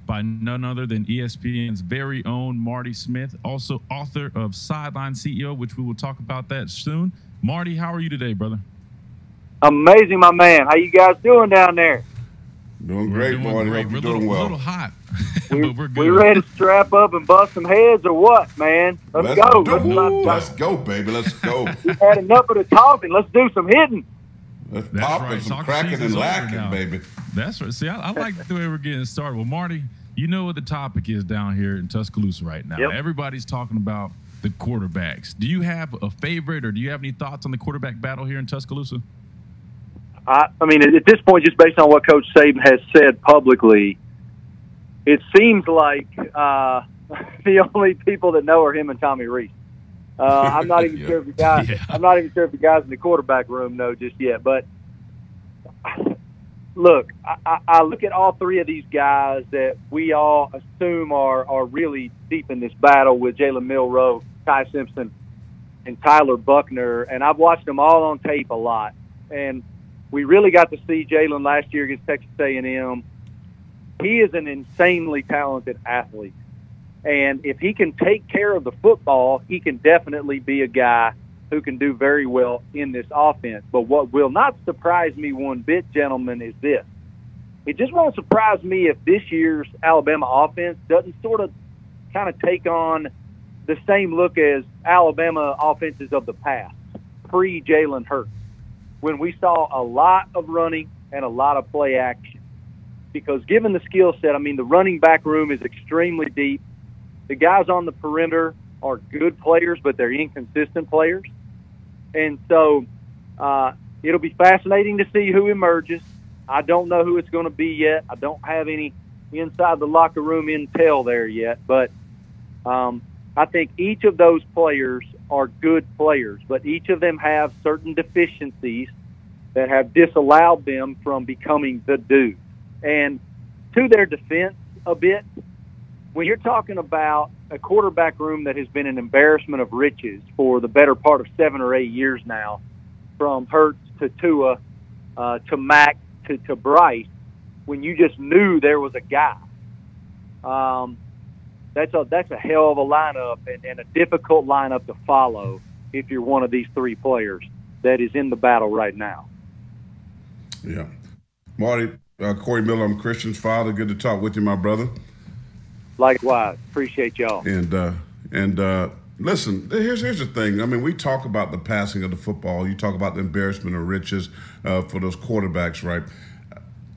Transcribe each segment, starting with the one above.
by none other than ESPN's very own Marty Smith, also author of Sideline CEO, which we will talk about that soon. Marty, how are you today, brother? Amazing, my man. How you guys doing down there? Doing great, Marty. Hope you're doing well. We're a little hot, but we're good. We ready to strap up and bust some heads or what, man? Let's go. Let's go, baby. Let's go. We've had enough of the talking. Let's do some hitting. Let's pop and some cracking and lacking, baby. That's right. See, I like the way we're getting started. Well, Marty, you know what the topic is down here in Tuscaloosa right now. Yep. Everybody's talking about the quarterbacks. Do you have a favorite, or do you have any thoughts on the quarterback battle here in Tuscaloosa? I mean, at this point, just based on what Coach Saban has said publicly, it seems like the only people that know are him and Tommy Rees. I'm not even sure if the guys. Yeah. I'm not even sure if the guys in the quarterback room know just yet. But look, I look at all three of these guys that we all assume are really deep in this battle with Jalen Milroe, Ty Simpson, and Tyler Buckner, and I've watched them all on tape a lot. And we really got to see Jalen last year against Texas A&M. He is an insanely talented athlete. And if he can take care of the football, he can definitely be a guy who can do very well in this offense. But what will not surprise me one bit, gentlemen, is this. It just won't surprise me if this year's Alabama offense doesn't sort of kind of take on the same look as Alabama offenses of the past, pre-Jalen Hurts, when we saw a lot of running and a lot of play action. Because given the skill set, I mean, the running back room is extremely deep. The guys on the perimeter are good players, but they're inconsistent players. And so it'll be fascinating to see who emerges. I don't know who it's going to be yet. I don't have any inside the locker room intel there yet. But I think each of those players are good players, but each of them have certain deficiencies that have disallowed them from becoming the dude. And to their defense a bit, when you're talking about a quarterback room that has been an embarrassment of riches for the better part of 7 or 8 years now, from Hurts to Tua to Mac to Bryce, when you just knew there was a guy, that's a hell of a lineup and a difficult lineup to follow if you're one of these three players that is in the battle right now. Yeah. Marty, Corey Miller, I'm Christian's father. Good to talk with you, my brother. Likewise. Appreciate y'all. And listen, here's the thing. I mean, we talk about the passing of the football. You talk about the embarrassment of riches for those quarterbacks, right?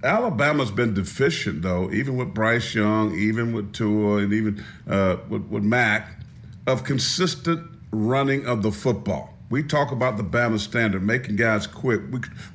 Alabama's been deficient, though, even with Bryce Young, even with Tua, and even with Mac, of consistent running of the football. We talk about the Bama standard, making guys quit.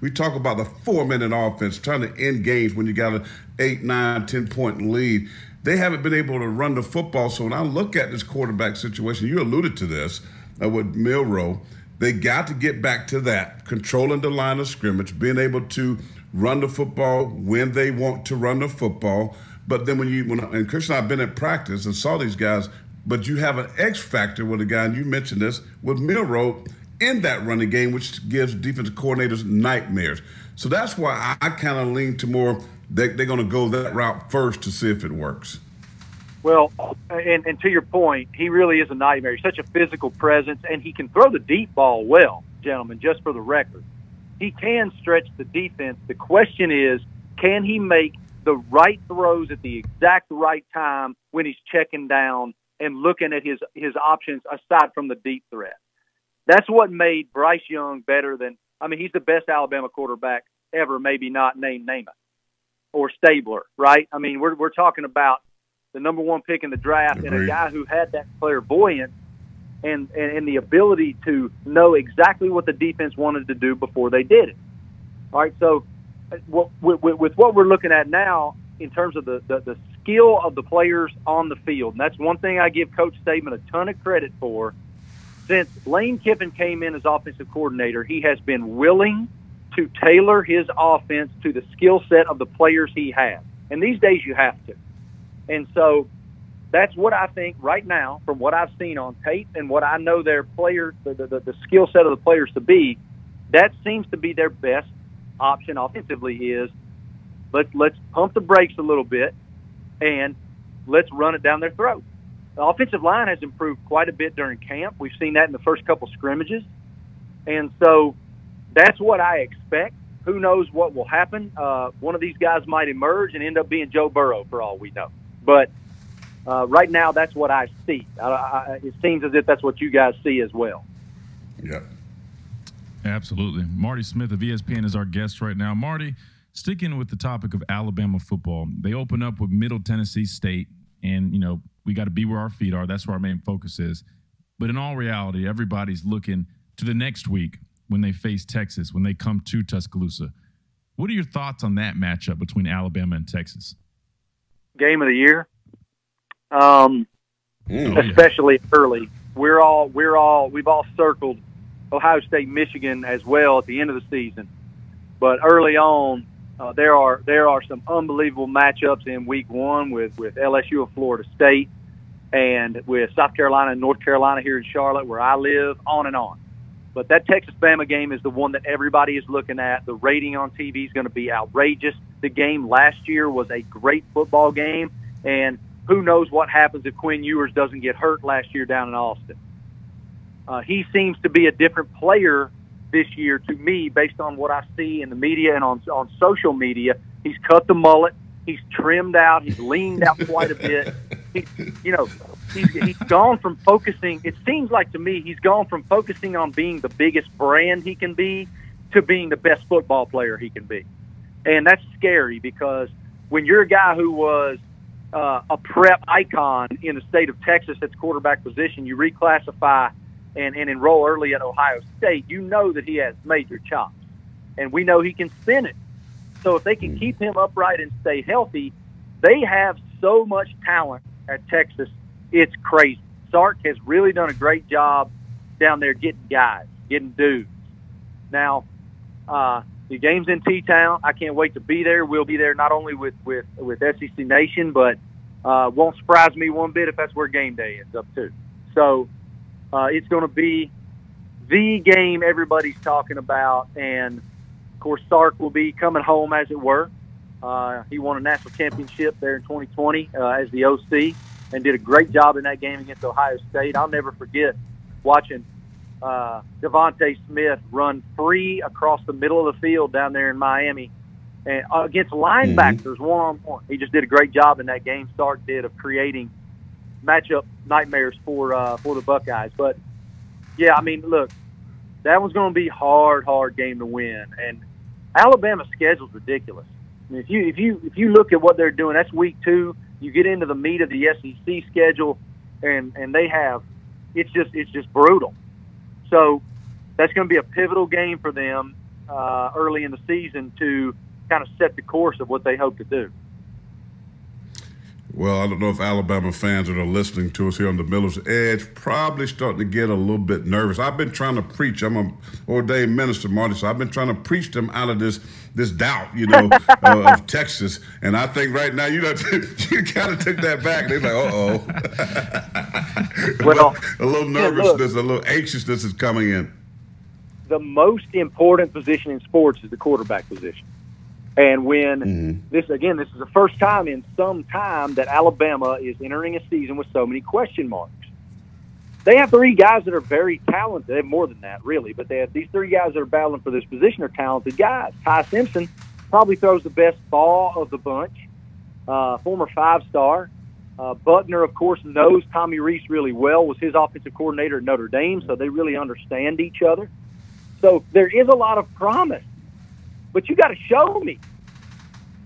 We talk about the 4-minute offense, trying to end games when you got an 8, 9, 10-point lead. They haven't been able to run the football. So when I look at this quarterback situation, you alluded to this with Milroe, they got to get back to that, controlling the line of scrimmage, being able to run the football when they want to run the football. But then and Christian and I have been at practice and saw these guys, but you have an X factor with a guy, and you mentioned this, with Milroe in that running game, which gives defensive coordinators nightmares. So that's why I kind of lean to more they're going to go that route first to see if it works. Well, and to your point, he really is a nightmare. He's such a physical presence, and he can throw the deep ball well, gentlemen, just for the record. He can stretch the defense. The question is, can he make the right throws at the exact right time when he's checking down and looking at his options aside from the deep threat? That's what made Bryce Young better than – I mean, he's the best Alabama quarterback ever, maybe not named Namath or Stabler, right? I mean, we're talking about the number one pick in the draft and a guy who had that clairvoyance and the ability to know exactly what the defense wanted to do before they did it. All right, so with what we're looking at now in terms of the skill of the players on the field, and that's one thing I give Coach Saban a ton of credit for. Since Lane Kiffin came in as offensive coordinator, he has been willing to tailor his offense to the skill set of the players he has. And these days you have to. And so that's what I think right now, from what I've seen on tape and what I know their players, the skill set of the players to be, that seems to be their best option offensively is let's pump the brakes a little bit and let's run it down their throat. The offensive line has improved quite a bit during camp. We've seen that in the first couple scrimmages. And so that's what I expect. Who knows what will happen? One of these guys might emerge and end up being Joe Burrow for all we know. But right now, that's what I see. It seems as if that's what you guys see as well. Yeah. Absolutely. Marty Smith of ESPN is our guest right now. Marty, sticking with the topic of Alabama football, they open up with Middle Tennessee State, and, we got to be where our feet are. That's where our main focus is. But in all reality, everybody's looking to the next week when they face Texas, when they come to Tuscaloosa. What are your thoughts on that matchup between Alabama and Texas? Game of the year, especially early. We've all circled Ohio State, Michigan as well at the end of the season. But early on, there are some unbelievable matchups in week one with LSU and Florida State, and with South Carolina and North Carolina here in Charlotte where I live, on and on. But that Texas-Bama game is the one that everybody is looking at. The rating on TV is going to be outrageous. The game last year was a great football game, and who knows what happens if Quinn Ewers doesn't get hurt last year down in Austin. He seems to be a different player this year to me based on what I see in the media and on social media. He's cut the mullet. He's trimmed out. He's leaned out quite a bit. He's gone from focusing. It seems like to me he's gone from focusing on being the biggest brand he can be to being the best football player he can be. And that's scary because when you're a guy who was a prep icon in the state of Texas at the quarterback position, you reclassify and enroll early at Ohio State, you know that he has major chops. And we know he can spin it. So if they can keep him upright and stay healthy, they have so much talent at Texas, it's crazy. Sark has really done a great job down there getting guys, getting dudes. Now, the game's in T-Town. I can't wait to be there. We'll be there not only with SEC Nation, but won't surprise me one bit if that's where game day ends up too. So it's going to be the game everybody's talking about, and of course Sark will be coming home, as it were. He won a national championship there in 2020 as the OC and did a great job in that game against Ohio State. I'll never forget watching Devontae Smith run free across the middle of the field down there in Miami and against linebackers one-on-one. He just did a great job in that game, Sark did, of creating matchup nightmares for the Buckeyes. But, yeah, I mean, look, that was going to be hard game to win. And Alabama's schedule is ridiculous. I mean, if you look at what they're doing, that's week 2. You get into the meat of the SEC schedule, and they have it's just brutal. So that's going to be a pivotal game for them early in the season to kind of set the course of what they hope to do. Well, I don't know if Alabama fans that are listening to us here on the Miller's Edge probably starting to get a little bit nervous. I've been trying to preach. I'm an ordained minister, Marty, so I've been trying to preach them out of this doubt, of Texas. And I think right now you kind of took that back. They're like, uh-oh. Well, a little nervousness, a little anxiousness is coming in. The most important position in sports is the quarterback position. And when this is the first time in some time that Alabama is entering a season with so many question marks. They have 3 guys that are very talented. They have more than that, really, but they have these 3 guys that are battling for this position are talented guys. Ty Simpson probably throws the best ball of the bunch, former 5-star. Buckner, of course, knows Tommy Rees really well, was his offensive coordinator at Notre Dame, so they really understand each other. So there is a lot of promise. But you got to show me.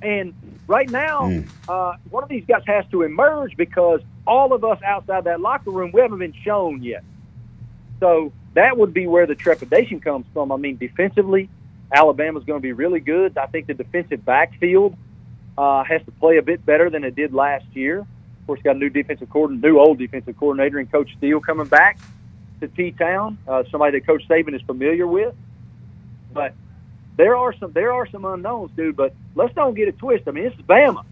And right now, one of these guys has to emerge because all of us outside that locker room, we haven't been shown yet. So that would be where the trepidation comes from. I mean, defensively, Alabama's going to be really good. I think the defensive backfield has to play a bit better than it did last year. Of course, got a new old defensive coordinator and Coach Steele coming back to T-Town, somebody that Coach Saban is familiar with. But there are some unknowns, dude, but let's don't get it twisted. I mean, this is Bama.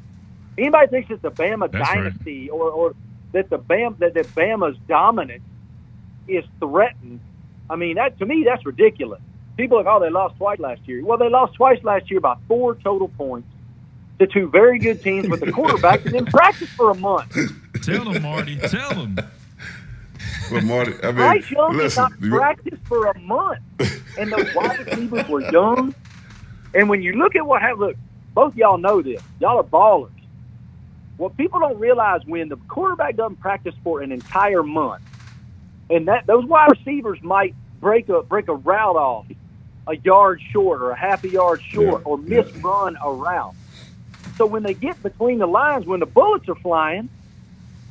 Anybody thinks it's the Bama dynasty right, or that that Bama's dominance is threatened, I mean, that to me, that's ridiculous. People are like, oh, they lost twice last year. Well, they lost twice last year by 4 total points to two very good teams with the quarterback and then practice for a month. Tell them, Marty. Tell them. Well, Marty, I mean, Bryce Young did listen, not practice for a month, and those wide receivers were young. And when you look at what happened, look, both y'all know this. Y'all are ballers. What people don't realize, when the quarterback doesn't practice for an entire month, and that those wide receivers might break a route off a yard short or a half a yard short or misrun a route. So when they get between the lines, when the bullets are flying,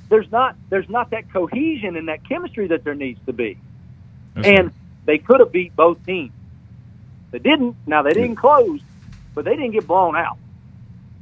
there's not that cohesion and that chemistry that there needs to be. That's and right. They could have beat both teams. They didn't. Now, they didn't close, but they didn't get blown out.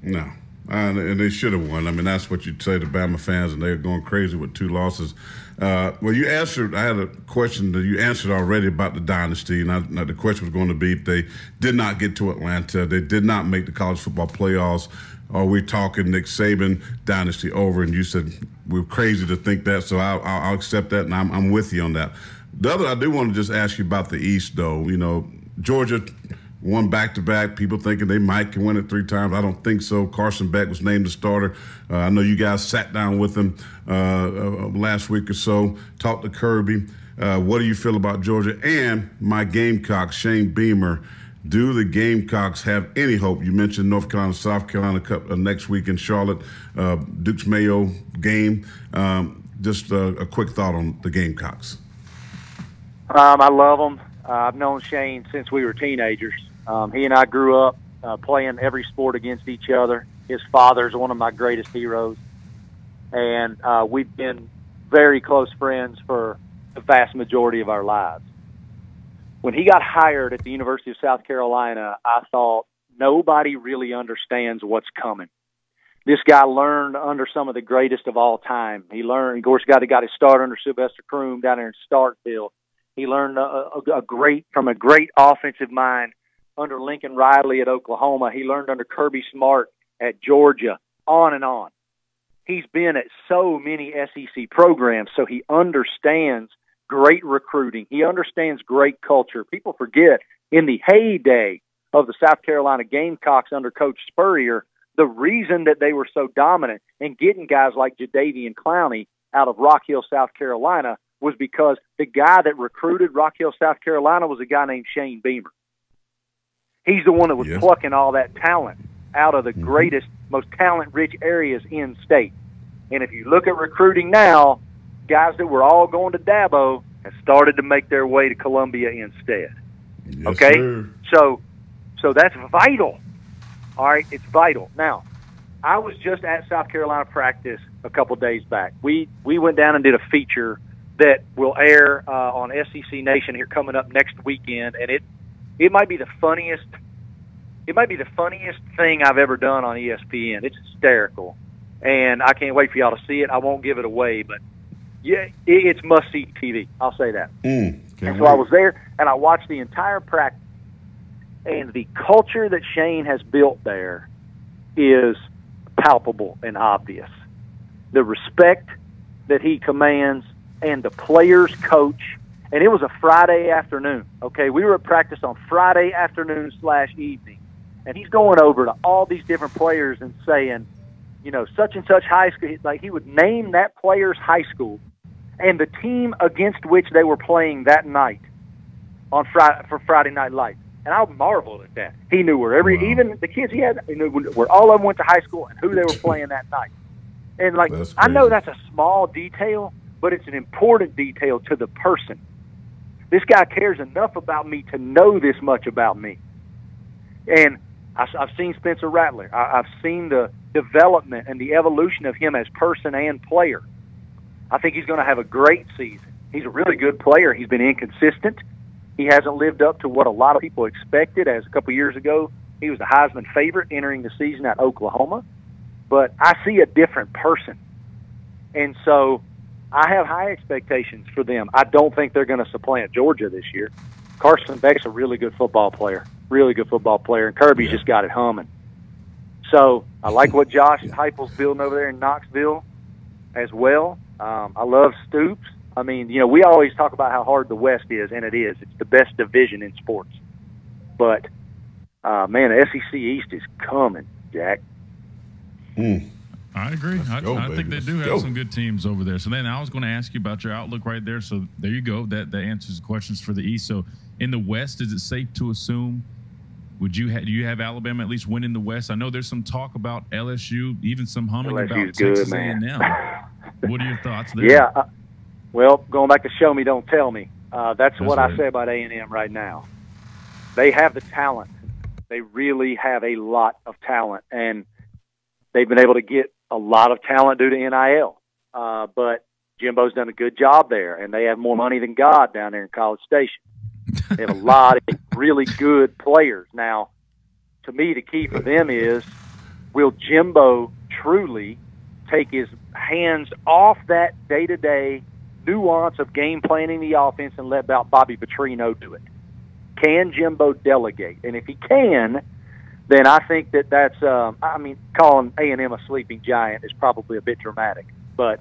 No. And they should have won. I mean, that's what you'd say to Bama fans, and they're going crazy with 2 losses. Well, you answered – I had a question that you answered already about the dynasty. And the question was going to be, if they did not get to Atlanta, they did not make the college football playoffs, are we talking Nick Saban dynasty over? And you said we're crazy to think that, so I'll accept that, and I'm with you on that. The other, I do want to just ask you about the East, though. You know, Georgia – won back-to-back. People thinking they might can win it 3 times. I don't think so. Carson Beck was named the starter. I know you guys sat down with him last week or so, talked to Kirby. What do you feel about Georgia? And my Gamecocks, Shane Beamer, do the Gamecocks have any hope? You mentioned North Carolina, South Carolina Cup next week in Charlotte, Duke's Mayo game. Just a quick thought on the Gamecocks. I love them. I've known Shane since we were teenagers. He and I grew up playing every sport against each other. His father's one of my greatest heroes. And we've been very close friends for the vast majority of our lives. When he got hired at the University of South Carolina, I thought, nobody really understands what's coming. This guy learned under some of the greatest of all time. He learned, of course, got his start under Sylvester Croom down there in Starkville. He learned from a great offensive mind under Lincoln Riley at Oklahoma. He learned under Kirby Smart at Georgia, on and on. He's been at so many SEC programs, so he understands great recruiting. He understands great culture. People forget, in the heyday of the South Carolina Gamecocks under Coach Spurrier, the reason that they were so dominant in getting guys like Jadeveon Clowney out of Rock Hill, South Carolina, was because the guy that recruited Rock Hill, South Carolina was a guy named Shane Beamer. He's the one that was plucking all that talent out of the greatest, most talent-rich areas in state. And if you look at recruiting now, guys that were all going to Dabo have started to make their way to Columbia instead. Yes, okay? Sir. So that's vital. All right, it's vital. Now, I was just at South Carolina practice a couple days back. We went down and did a feature that will air on SEC Nation here coming up next weekend, and it might be the funniest. It might be the funniest thing I've ever done on ESPN. It's hysterical, and I can't wait for y'all to see it. I won't give it away, but yeah, it's must-see TV. I'll say that. And so I was there, and I watched the entire practice, and the culture that Shane has built there is palpable and obvious. The respect that he commands, and the players coach, and it was a Friday afternoon, okay? We were at practice on Friday afternoon / evening, and he's going over to all these different players and saying, you know, such and such high school, like he would name that player's high school and the team against which they were playing that night on Friday Night Lights. And I marveled at that. He knew where even the kids he had, he knew where all of them went to high school and who they were playing that night. And like, I know that's a small detail, but it's an important detail to the person. This guy cares enough about me to know this much about me. And I've seen Spencer Rattler. I've seen the development and the evolution of him as person and player. I think he's going to have a great season. He's a really good player. He's been inconsistent. He hasn't lived up to what a lot of people expected. As a couple years ago, he was the Heisman favorite entering the season at Oklahoma. But I see a different person. And so I have high expectations for them. I don't think they're going to supplant Georgia this year. Carson Beck's a really good football player, and Kirby's just got it humming. So I like what Josh Heupel's building over there in Knoxville as well. I love Stoops. I mean, you know, we always talk about how hard the West is, and it is. It's the best division in sports. But, man, the SEC East is coming, Jack. I agree. I think they do have some good teams over there. So then I was going to ask you about your outlook right there. So there you go. That answers the questions for the East. So in the West, is it safe to assume? Do you have Alabama at least winning the West? I know there's some talk about LSU, even some humming LSU's about good, Texas man. A&M. What are your thoughts there? Yeah. Well, going back to show me, don't tell me. That's what right. I say about A&M right now. They have the talent. They really have a lot of talent, and they've been able to get a lot of talent due to NIL. But Jimbo's done a good job there, and they have more money than God down there in College Station. They have a lot of really good players. Now, to me, the key for them is, will Jimbo truly take his hands off that day-to-day nuance of game planning the offense and let Bobby Petrino do it? Can Jimbo delegate? And if he can, then I think that's calling A&M a sleeping giant is probably a bit dramatic, but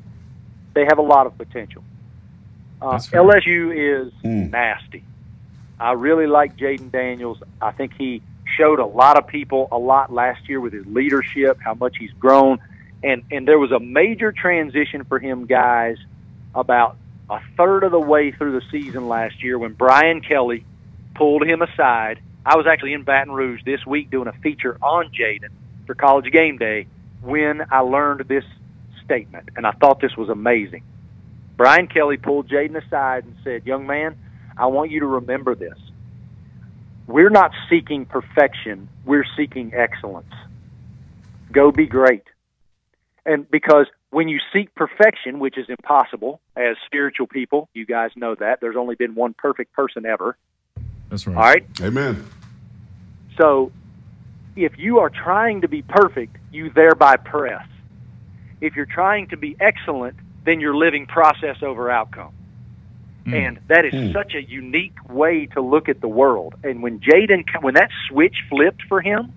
they have a lot of potential. LSU is nasty. I really like Jaden Daniels. I think he showed a lot of people a lot last year with his leadership, how much he's grown. And there was a major transition for him, guys, about a third of the way through the season last year when Brian Kelly pulled him aside. I was actually in Baton Rouge this week doing a feature on Jaden for College Game Day when I learned this statement, and I thought this was amazing. Brian Kelly pulled Jaden aside and said, "Young man, I want you to remember this. We're not seeking perfection. We're seeking excellence. Go be great." And because when you seek perfection, which is impossible, as spiritual people, you guys know that. There's only been one perfect person ever. That's right. All right? Amen. So if you are trying to be perfect, you thereby press. If you're trying to be excellent, then you're living process over outcome. And that is such a unique way to look at the world. And when that switch flipped for him,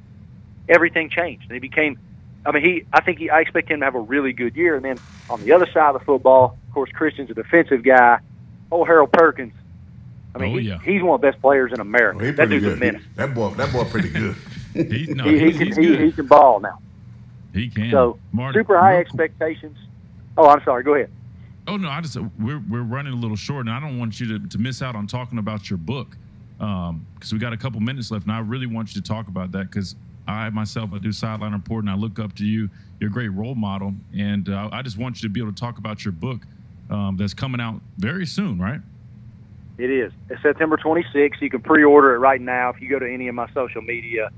everything changed. And he became, I expect him to have a really good year. And then on the other side of the football, of course, Christian's a defensive guy. Oh, Harold Perkins. He's one of the best players in America. Well, that dude's good. a menace. That boy pretty good. He can ball now. He can. So Marty, super high expectations. Oh, I'm sorry. Go ahead. Oh no, we're running a little short, and I don't want you to miss out on talking about your book because we got a couple minutes left, and I really want you to talk about that because I do sideline report, and I look up to you. You're a great role model, and I just want you to be able to talk about your book that's coming out very soon, right? It is. It's September 26th. You can pre-order it right now. If you go to any of my social media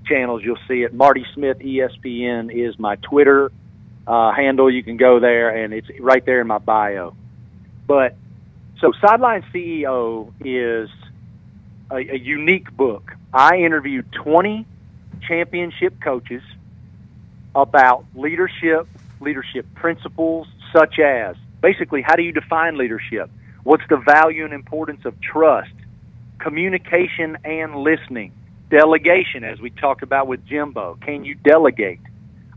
channels, you'll see it. Marty Smith, ESPN is my Twitter handle. You can go there, and it's right there in my bio. But so Sideline CEO is a unique book. I interviewed 20 championship coaches about leadership principles, such as basically how do you define leadership? What's the value and importance of trust, communication and listening, delegation, as we talked about with Jimbo. Can you delegate?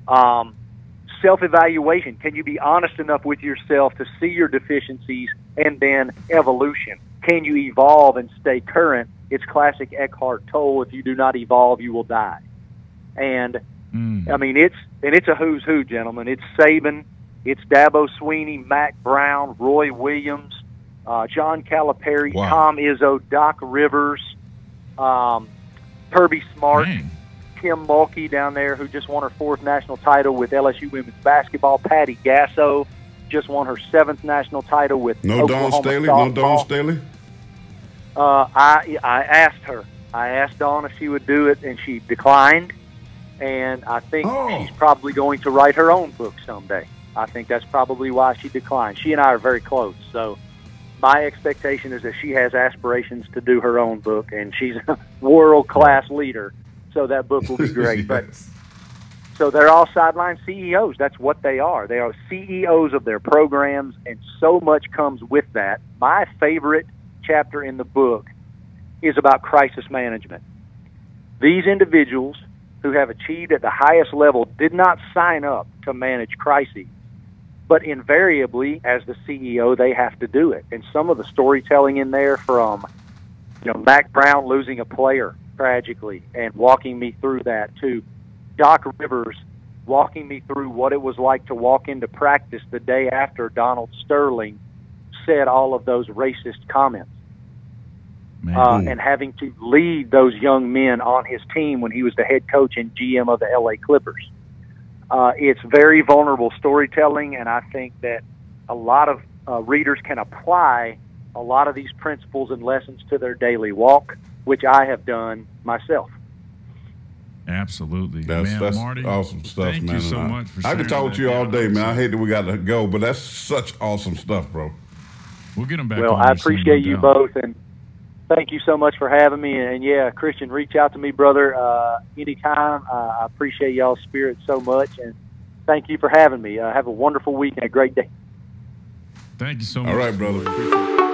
Self-evaluation. Can you be honest enough with yourself to see your deficiencies? And then evolution. Can you evolve and stay current? It's classic Eckhart Tolle. If you do not evolve, you will die. And it's a who's who, gentlemen. It's Saban, it's Dabo Sweeney, Mac Brown, Roy Williams, John Calipari, wow. Tom Izzo, Doc Rivers, Kirby Smart. Man. Kim Mulkey down there, who just won her 4th national title with LSU women's basketball. Patty Gasso just won her 7th national title with Oklahoma softball. No Dawn Staley? I asked her. I asked Dawn if she would do it, and she declined. And I think she's probably going to write her own book someday. I think that's probably why she declined. She and I are very close, so my expectation is that she has aspirations to do her own book, and she's a world-class leader. So that book will be great. Yes. But so they're all sideline CEOs. That's what they are. They are CEOs of their programs, and so much comes with that. My favorite chapter in the book is about crisis management. These individuals who have achieved at the highest level did not sign up to manage crises, but invariably, as the CEO, they have to do it. And some of the storytelling in there from, Mac Brown losing a player tragically and walking me through that, to Doc Rivers walking me through what it was like to walk into practice the day after Donald Sterling said all of those racist comments. And having to lead those young men on his team when he was the head coach and GM of the LA Clippers. It's very vulnerable storytelling, and I think that a lot of readers can apply a lot of these principles and lessons to their daily walk, which I have done myself. Absolutely. That's Marty, awesome stuff, thank man. You so much for I could talk to you all day, man. I hate that we got to go, but that's such awesome stuff, bro. We'll get them back. Well, I appreciate you both, and thank you so much for having me. And yeah, Christian, reach out to me, brother, anytime. I appreciate y'all's spirit so much, and thank you for having me. Have a wonderful week and a great day. Thank you so much. All right, brother. Appreciate it.